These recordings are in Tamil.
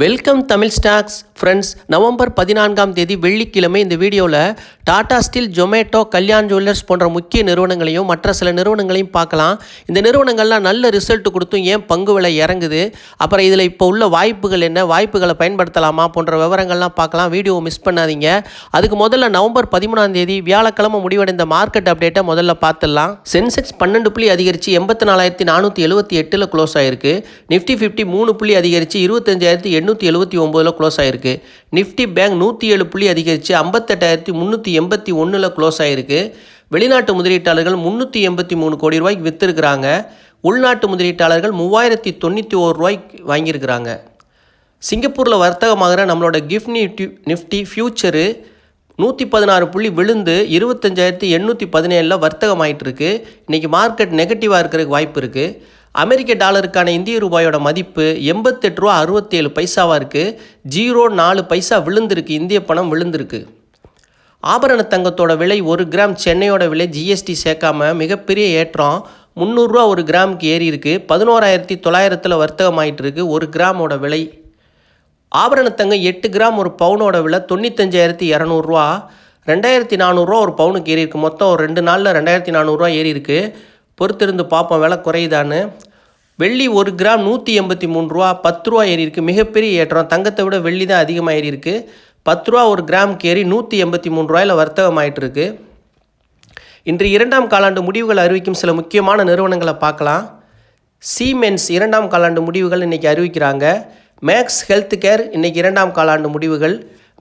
Welcome Tamil stocks friends. நவம்பர் 14ஆம் தேதி வெள்ளிக்கிழமை இந்த வீடியோவில் டாடா ஸ்டீல், ஜொமேட்டோ, கல்யாண் ஜுவல்லர்ஸ் போன்ற முக்கிய நிறுவனங்களையும் மற்ற சில நிறுவனங்களையும் பார்க்கலாம். இந்த நிறுவனங்கள்லாம் நல்ல ரிசல்ட் கொடுத்தும் ஏன் பங்கு விலை இறங்குது, அப்புறம் இதில் இப்போ உள்ள வாய்ப்புகள் என்ன, வாய்ப்புகளை பயன்படுத்தலாமா போன்ற விவரங்கள்லாம் பார்க்கலாம். வீடியோவை மிஸ் பண்ணாதீங்க. அதுக்கு முதல்ல நவம்பர் 13ஆம் தேதி வியாழக்கிழமை முடிவடைந்த மார்க்கெட் அப்டேட்டை முதல்ல பார்த்துடலாம். சென்செக்ஸ் 12 புள்ளி அதிகரித்து 84,478 க்ளோஸ் ஆகிருக்கு. நிஃப்டி 50 3 புள்ளி அதிகரித்து 25,879 க்ளோஸ் ஆகிருக்கு. நிஃப்டி பேங்க் 107 புள்ளி அதிகரித்து 58,381 க்ளோஸ் ஆகிருக்கு. வெளிநாட்டு முதலீட்டாளர்கள் 383 கோடி ரூபாய்க்கு விற்றுருக்கிறாங்க. உள்நாட்டு முதலீட்டாளர்கள் 3091 ரூபாய்க்கு வாங்கியிருக்கிறாங்க. சிங்கப்பூரில் வர்த்தகமாகிற நம்மளோட கிஃப்ட் நிஃப்டி ஃபியூச்சரு 116 புள்ளி விழுந்து 25,817 வர்த்தகமாயிட்டு இருக்கு. இன்றைக்கி மார்க்கெட் நெகட்டிவாக இருக்கிறதுக்கு வாய்ப்பு இருக்குது. அமெரிக்க டாலருக்கான இந்திய ரூபாயோட மதிப்பு 88.67 இருக்குது. 0.4 பைசா விழுந்திருக்கு. இந்திய பணம் விழுந்திருக்கு. ஆபரண தங்கத்தோட விலை 1 கிராம் சென்னையோட விலை ஜிஎஸ்டி சேர்க்காம மிகப்பெரிய ஏற்றம். 300 ரூபா ஒரு கிராமுக்கு ஏறி இருக்கு. 11,900 வர்த்தகமாயிட்டு இருக்கு. 1 கிராமோட விலை. ஆபரண தங்கம் 8 கிராம் ஒரு பவுனோட விலை 95,200 ரூபா. 2,400 ரூபா ஒரு பவுனுக்கு ஏறி இருக்கு. மொத்தம் ஒரு 2 நாளில் 2,400 ரூபா ஏறி இருக்கு. பொறுத்திருந்து பார்ப்போம் விலை குறையுதான்னு. வெள்ளி 1 கிராம் 183 ரூபா, 10 ரூபா ஏறி இருக்குது. மிகப்பெரிய ஏற்றம். தங்கத்தை விட வெள்ளி தான் அதிகமாக ஏறி இருக்குது. 10 ரூபா ஒரு கிராமுக்கு ஏறி 183 ரூபாயில் வர்த்தகம் ஆகிட்டு இருக்கு. இன்று 2ஆம் காலாண்டு முடிவுகள் அறிவிக்கும் சில முக்கியமான நிறுவனங்களை பார்க்கலாம். சீமென்ஸ் 2ஆம் காலாண்டு முடிவுகள் இன்றைக்கி அறிவிக்கிறாங்க. மேக்ஸ் ஹெல்த் கேர் இன்றைக்கி 2ஆம் காலாண்டு முடிவுகள்.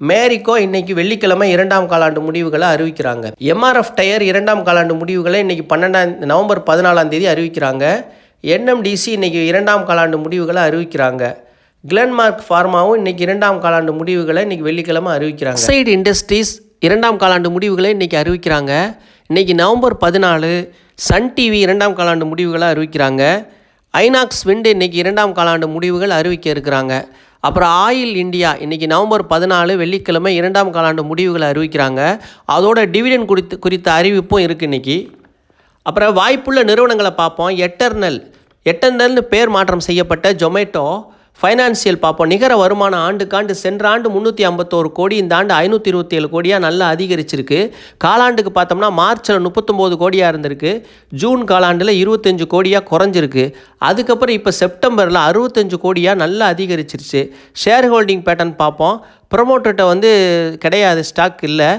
மேரிக்கோ இன்றைக்கி வெள்ளிக்கிழமை 2ஆம் காலாண்டு முடிவுகளை அறிவிக்கிறாங்க. எம்ஆர்எஃப் டயர் 2ஆம் காலாண்டு முடிவுகளை இன்றைக்கி நவம்பர் 14ஆம் தேதி அறிவிக்கிறாங்க. என்எம்டிசி இன்றைக்கி 2ஆம் காலாண்டு முடிவுகளை அறிவிக்கிறாங்க. கிளென்மார்க் ஃபார்மாவும் இன்றைக்கி 2ஆம் காலாண்டு முடிவுகளை இன்றைக்கி வெள்ளிக்கிழமை அறிவிக்கிறாங்க. சைடு இண்டஸ்ட்ரீஸ் 2ஆம் காலாண்டு முடிவுகளை இன்றைக்கி அறிவிக்கிறாங்க. இன்றைக்கி நவம்பர் 14 சன் டிவி 2ஆம் காலாண்டு முடிவுகளை அறிவிக்கிறாங்க. ஐநாக்ஸ் விண்ட் இன்றைக்கி 2ஆம் காலாண்டு முடிவுகள் அறிவிக்க இருக்கிறாங்க. அப்புறம் ஆயில் இந்தியா இன்றைக்கி நவம்பர் 14 வெள்ளிக்கிழமை 2ஆம் காலாண்டு முடிவுகளை அறிவிக்கிறாங்க. அதோட டிவிடெண்ட் குறித்த அறிவிப்பும் இருக்குது இன்றைக்கி. அப்புறம் வாய்ப்புள்ள நிறுவனங்களை பார்ப்போம். எட்டர்னல்னு பேர் மாற்றம் செய்யப்பட்ட ஜொமேட்டோ. ஃபைனான்சியல் பார்ப்போம். நிகர வருமானம் ஆண்டுக்காண்டு சென்ற ஆண்டு 351 கோடி, இந்த ஆண்டு 527 கோடியாக நல்லா அதிகரிச்சிருக்கு. காலாண்டுக்கு பார்த்தோம்னா மார்ச்சில் 39 கோடியாக இருந்திருக்கு. ஜூன் காலாண்டில் 25 கோடியாக குறைஞ்சிருக்கு. அதுக்கப்புறம் இப்போ செப்டம்பரில் 65 கோடியாக நல்லா அதிகரிச்சிருச்சு. ஷேர் ஹோல்டிங் பேட்டர்ன் பார்ப்போம். ப்ரொமோட்டர்கிட்ட கிடையாது, ஸ்டாக் இல்லை.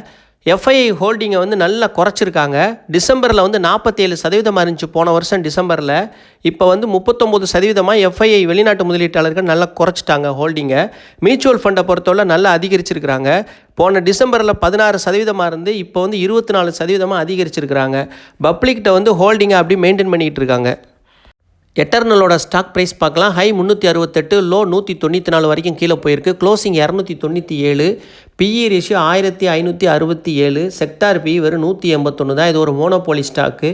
எஃப்ஐஐ ஹோல்டிங்கை நல்லா குறைச்சிருக்காங்க. டிசம்பரில் 47% இருந்துச்சு போன வருஷம் டிசம்பரில். இப்போ 39% எஃப்ஐஐ வெளிநாட்டு முதலீட்டாளர்கள் நல்லா குறைச்சிட்டாங்க ஹோல்டிங்கை. மியூச்சுவல் ஃபண்டை பொறுத்தவரை நல்லா அதிகரிச்சிருக்கிறாங்க. போன டிசம்பரில் 16% இருந்து இப்போ 24% அதிகரிச்சிருக்கிறாங்க. பப்ளிக்கிட்ட ஹோல்டிங்கை அப்படி மெயின்டைன் பண்ணிகிட்டு இருக்காங்க. எட்டர்னலோட ஸ்டாக் ப்ரைஸ் பார்க்கலாம். ஹை 368, லோ 194 வரைக்கும் கீழே போயிருக்கு. Closing 297. BE ratio 1567. Sector BE வெறும் 181 தான். இது ஒரு மோனோபோலி ஸ்டாக்கு.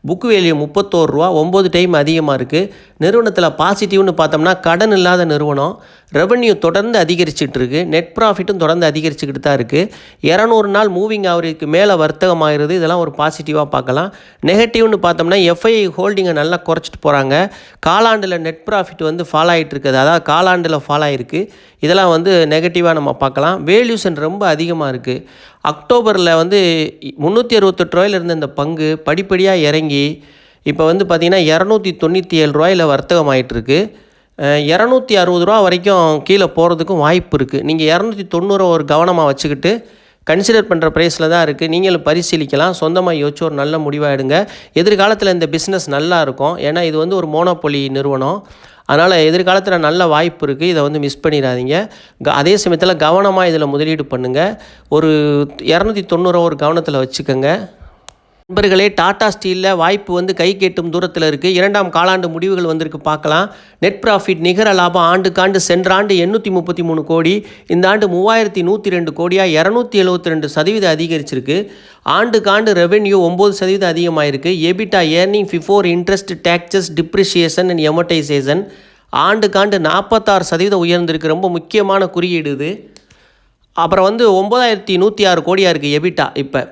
புக் வேல்யூ 31 ரூபா, 9 டைம் அதிகமாக இருக்குது. நிறுவனத்தில் பாசிட்டிவ்னு பார்த்தோம்னா கடன் இல்லாத நிறுவனம். ரெவன்யூ தொடர்ந்து அதிகரிச்சுட்டு இருக்குது. நெட் ப்ராஃபிட்டும் தொடர்ந்து அதிகரிச்சுக்கிட்டு தான் இருக்குது. 200 நாள் மூவிங் ஆவரேஜ்க்கு மேலே வர்த்தகமாகிறது. இதெல்லாம் ஒரு பாசிட்டிவாக பார்க்கலாம். நெகட்டிவ்னு பார்த்தோம்னா எஃப்ஐஐ ஹோல்டிங்கை நல்லா குறைச்சிட்டு போகிறாங்க. காலாண்டில் நெட் ப்ராஃபிட் ஃபால் ஆகிட்டு இருக்குது. அதாவது காலாண்டில் ஃபால் ஆகிருக்கு. இதெல்லாம் நெகட்டிவாக நம்ம பார்க்கலாம். வேல்யூஷன் ரொம்ப அதிகமாக இருக்குது. அக்டோபரில் 368 ரூபாயில் இருந்த இந்த பங்கு படிப்படியாக இறங்கி இப்போ பார்த்திங்கன்னா 297 ரூபாயில் வர்த்தகம் ஆகிட்டுருக்கு. 260 ரூபா வரைக்கும் கீழே போகிறதுக்கும் வாய்ப்பு இருக்குது. நீங்கள் 290 ஒரு கவனமாக வச்சுக்கிட்டு கன்சிடர் பண்ணுற ப்ரைஸில் தான் இருக்குது. நீங்களும் பரிசீலிக்கலாம். சொந்தமாக யோசிச்சு ஒரு நல்ல முடிவாக எடுங்க. எதிர்காலத்தில் இந்த பிஸ்னஸ் நல்லா இருக்கும். ஏன்னா இது ஒரு மோனோபொலி நிறுவனம். அதனால் எதிர்காலத்தில் நல்ல வாய்ப்பு இருக்குது. இதை மிஸ் பண்ணிடாதீங்க. அதே சமயத்தில் கவனமாக இதில் முதலீடு பண்ணுங்கள். ஒரு 290 ஒரு கவனத்தில் வச்சுக்கோங்க. நண்பர்களே, டாடா ஸ்டீலில் வாய்ப்பு கை கேட்டும் தூரத்தில் இருக்குது. 2ஆம் காலாண்டு முடிவுகள் வந்திருக்கு பார்க்கலாம். நெட் ப்ராஃபிட் நிகர லாபம் ஆண்டுக்காண்டு சென்ற ஆண்டு 833 கோடி, இந்த ஆண்டு 3102 கோடியாக 272% அதிகரிச்சிருக்கு. ஆண்டுக்காண்டு ரெவென்யூ 9% அதிகமாகிருக்கு. EBITDA earning before interest, taxes, depreciation and amortisation ஆண்டுக்காண்டு 46% உயர்ந்திருக்கு. ரொம்ப முக்கியமான குறியீடு இது. அப்புறம் 9,106 கோடியாக இருக்குது எபிட்டா இப்போ.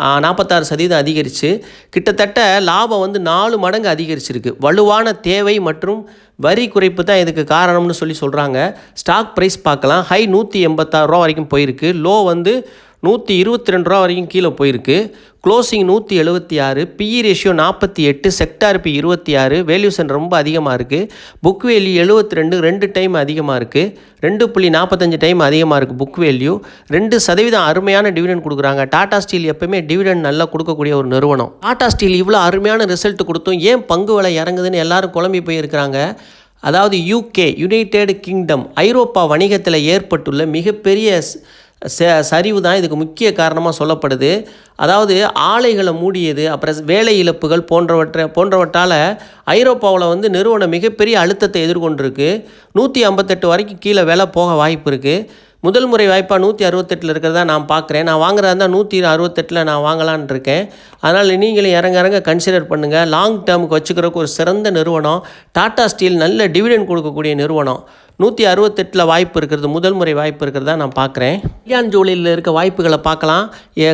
46% அதிகரித்து கிட்டத்தட்ட லாபம் வந்து 4 மடங்கு அதிகரிச்சிருக்கு. வலுவான தேவை மற்றும் வரி குறைப்பு தான் இதுக்கு காரணம்னு சொல்கிறாங்க. ஸ்டாக் ப்ரைஸ் பார்க்கலாம். ஹை $186 வரைக்கும் போயிருக்கு. லோ வந்து $122 வரைக்கும் கீழே போயிருக்கு. Closing 176, BE ratio 48, sector B 26, valuation ரொம்ப அதிகமாக இருக்குது. புக் வேல்யூ 72, 2 டைம் அதிகமாக இருக்குது. 2.45 டைம் அதிகமாக இருக்குது புக் வேல்யூ. 2% அருமையான டிவிடெண்ட் கொடுக்குறாங்க. டாடா ஸ்டீல் எப்பவுமே டிவிடெண்ட் நல்லா கொடுக்கக்கூடிய ஒரு நிறுவனம். டாடா ஸ்டீல் இவ்வளோ அருமையான ரிசல்ட் கொடுத்தும் ஏன் பங்கு விலை இறங்குதுன்னு எல்லாரும் குழம்பி போயிருக்கிறாங்க. அதாவது யூகே, யுனைடெட் கிங்டம், ஐரோப்பா வணிகத்தில் ஏற்பட்டுள்ள மிகப்பெரிய சரிவு தான் இதுக்கு முக்கிய காரணமாக சொல்லப்படுது. அதாவது ஆலைகளை மூடியது, அப்புறம் வேலை இழப்புகள் போன்றவற்றால் ஐரோப்பாவில் வந்து நிறுவனம் மிகப்பெரிய அழுத்தத்தை எதிர்கொண்டிருக்கு. 158 வரைக்கும் கீழே விலை போக வாய்ப்பு இருக்குது. முதல் முறை வாய்ப்பாக 168 இருக்கிறதா நான் பார்க்குறேன். நான் வாங்குறதா இருந்தால் 168 நான் வாங்கலான் இருக்கேன். அதனால் நீங்களும் இறங்க கன்சிடர் பண்ணுங்கள். லாங் டேர்முக்கு வச்சுக்கிறதுக்கு ஒரு சிறந்த நிறுவனம். டாடா ஸ்டீல் நல்ல டிவிடெண்ட் கொடுக்கக்கூடிய நிறுவனம். 168 வாய்ப்பு இருக்கிறது, முதல் முறை வாய்ப்பு இருக்கிறதா நான் பார்க்குறேன். கல்யாண் ஜுவல்லரியில் இருக்க வாய்ப்புகளை பார்க்கலாம்.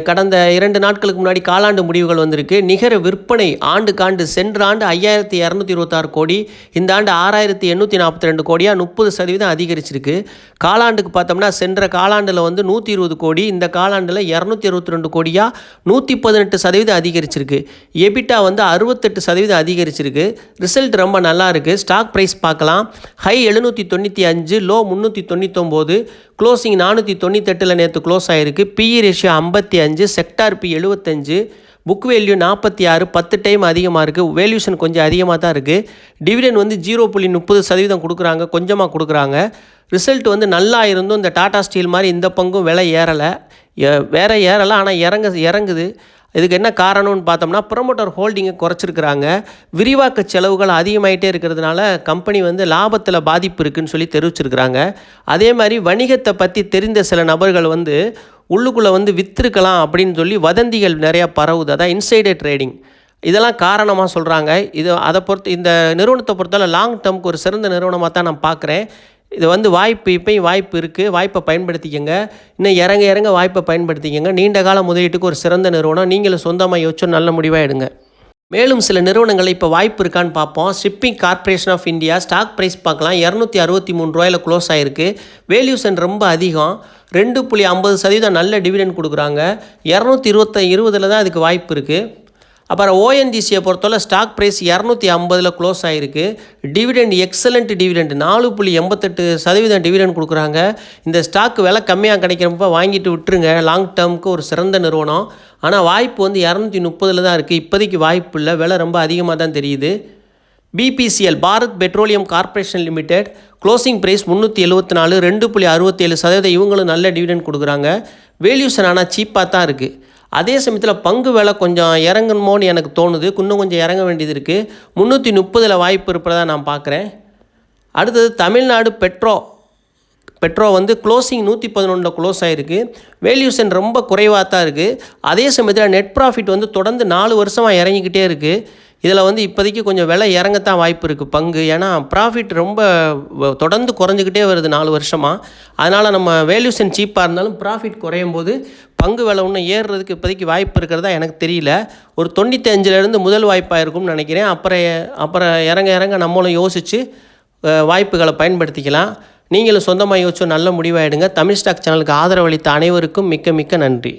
கடந்த 2 நாட்களுக்கு முன்னாடி காலாண்டு முடிவுகள் வந்திருக்கு. நிகர விற்பனை ஆண்டுக்காண்டு சென்ற ஆண்டு 5226 கோடி, இந்த ஆண்டு 6842 கோடியாக 30% அதிகரிச்சிருக்கு. காலாண்டுக்கு பார்த்தோம்னா சென்ற காலாண்டில் வந்து 120 கோடி, இந்த காலாண்டில் 262 கோடியாக 118% அதிகரிச்சிருக்கு. எபிட்டா வந்து 68% அதிகரிச்சிருக்கு. ரிசல்ட் ரொம்ப நல்லா இருக்குது. ஸ்டாக் ப்ரைஸ் பார்க்கலாம். ஹை 795, லோ 399, க்ளோசிங் 498 நேற்று க்ளோஸ் ஆகிருக்கு. BE ratio 55, sector B 75, book value 46, 10 time அதிகமாக இருக்குது. வேல்யூஷன் கொஞ்சம் அதிகமாக தான் இருக்குது. டிவிடெண்ட் வந்து 0.30% கொடுக்குறாங்க, கொஞ்சமாக கொடுக்குறாங்க. ரிசல்ட் வந்து நல்லா இருந்தும் இந்த டாடா ஸ்டீல் மாதிரி இந்த பங்கும் விலை ஏறலை, ஆனால் இறங்குது. இதுக்கு என்ன காரணம்னு பார்த்தோம்னா ப்ரொமோட்டர் ஹோல்டிங்கை குறைச்சிருக்கிறாங்க. விரிவாக்க செலவுகள் அதிகமாகிட்டே இருக்கிறதுனால கம்பெனி வந்து லாபத்தில் பாதிப்பு இருக்குதுன்னு சொல்லி தெரிவிச்சிருக்கிறாங்க. அதே மாதிரி வணிகத்தை பற்றி தெரிந்த சில நபர்கள் வந்து உள்ளுக்குள்ளே வந்து விற்றுருக்கலாம் அப்படின்னு சொல்லி வதந்திகள் நிறையா பரவுது. அதான் இன்சைடர் ட்ரேடிங். இதெல்லாம் காரணமாக சொல்கிறாங்க. இந்த நிறுவனத்தை பொறுத்தவரை லாங் டேர்முக்கு ஒரு சிறந்த நிறுவனமாக தான் நான் பார்க்குறேன். இது வந்து இப்போயும் வாய்ப்பு இருக்குது. வாய்ப்பை பயன்படுத்திக்கங்க. இன்னும் இறங்க வாய்ப்பை பயன்படுத்திக்கங்க. நீண்ட கால முதலீட்டுக்கு ஒரு சிறந்த நிறுவனம். நீங்களும் சொந்தமாக யோசிச்சு நல்ல முடிவாக எடுங்க. மேலும் சில நிறுவனங்கள் இப்போ வாய்ப்பு இருக்கான்னு பார்ப்போம். Shipping Corporation of India, stock price பார்க்கலாம். 263 க்ளோஸ் ஆகிருக்கு. வேல்யூஷன் ரொம்ப அதிகம். 2.50% நல்ல டிவிடெண்ட் கொடுக்குறாங்க. 220 தான் அதுக்கு வாய்ப்பு இருக்குது. அப்புறம் ஓஎன்ஜிசியை பொறுத்தவரை ஸ்டாக் ப்ரைஸ் 250 க்ளோஸ் ஆகிருக்கு. டிவிடெண்ட் எக்ஸலண்ட் டிவிடெண்ட், 4.88% டிவிடெண்ட் கொடுக்குறாங்க. இந்த ஸ்டாக் விலை கம்மியாக கிடைக்கிறப்ப வாங்கிட்டு விட்டுருங்க. லாங் டேர்முக்கு ஒரு சிறந்த நிறுவனம். ஆனால் வாய்ப்பு வந்து 230 தான் இருக்குது. இப்போதைக்கு வாய்ப்பு இல்லை, விலை ரொம்ப அதிகமாக தான் தெரியுது. BPCL, Bharat Petroleum Corporation Limited, closing price 374, 2.67%. இவங்களும் நல்ல டிவிடெண்ட் கொடுக்குறாங்க. வேல்யூஷன் ஆனால் சீப்பாக தான் இருக்குது. அதே சமயத்தில் பங்கு விலை கொஞ்சம் இறங்கணுமோன்னு எனக்கு தோணுது. இன்னும் கொஞ்சம் இறங்க வேண்டியது இருக்குது. 330 வாய்ப்பு இருப்பதாக நான் பார்க்குறேன். அடுத்தது தமிழ்நாடு பெட்ரோ வந்து க்ளோசிங் 111 க்ளோஸ் ஆகிருக்கு. வேல்யூஷன் ரொம்ப குறைவாக தான் இருக்குது. அதே சமயத்தில் நெட் ப்ராஃபிட் வந்து தொடர்ந்து 4 வருஷமாக இறங்கிக்கிட்டே இருக்குது. இதில் வந்து இப்போதைக்கு கொஞ்சம் விலை இறங்கத்தான் வாய்ப்பு இருக்குது பங்கு. ஏன்னா ப்ராஃபிட் ரொம்ப தொடர்ந்து குறைஞ்சிக்கிட்டே வருது 4 வருஷமாக. அதனால் நம்ம வேல்யூஷன் சீப்பாக இருந்தாலும் ப்ராஃபிட் குறையும் போது பங்கு விலை இன்னும் ஏறுறதுக்கு இப்போதைக்கு வாய்ப்பு இருக்கிறதா எனக்கு தெரியல. ஒரு 95 முதல் வாய்ப்பாக இருக்கும்னு நினைக்கிறேன். அப்புறம் இறங்க நம்மளும் யோசித்து வாய்ப்புகளை பயன்படுத்திக்கலாம். நீங்களும் சொந்தமாக யோசிச்சு நல்ல முடிவாகிடுங்க. தமிழ் ஸ்டாக் சேனலுக்கு ஆதரவு அளித்த அனைவருக்கும் மிக்க நன்றி.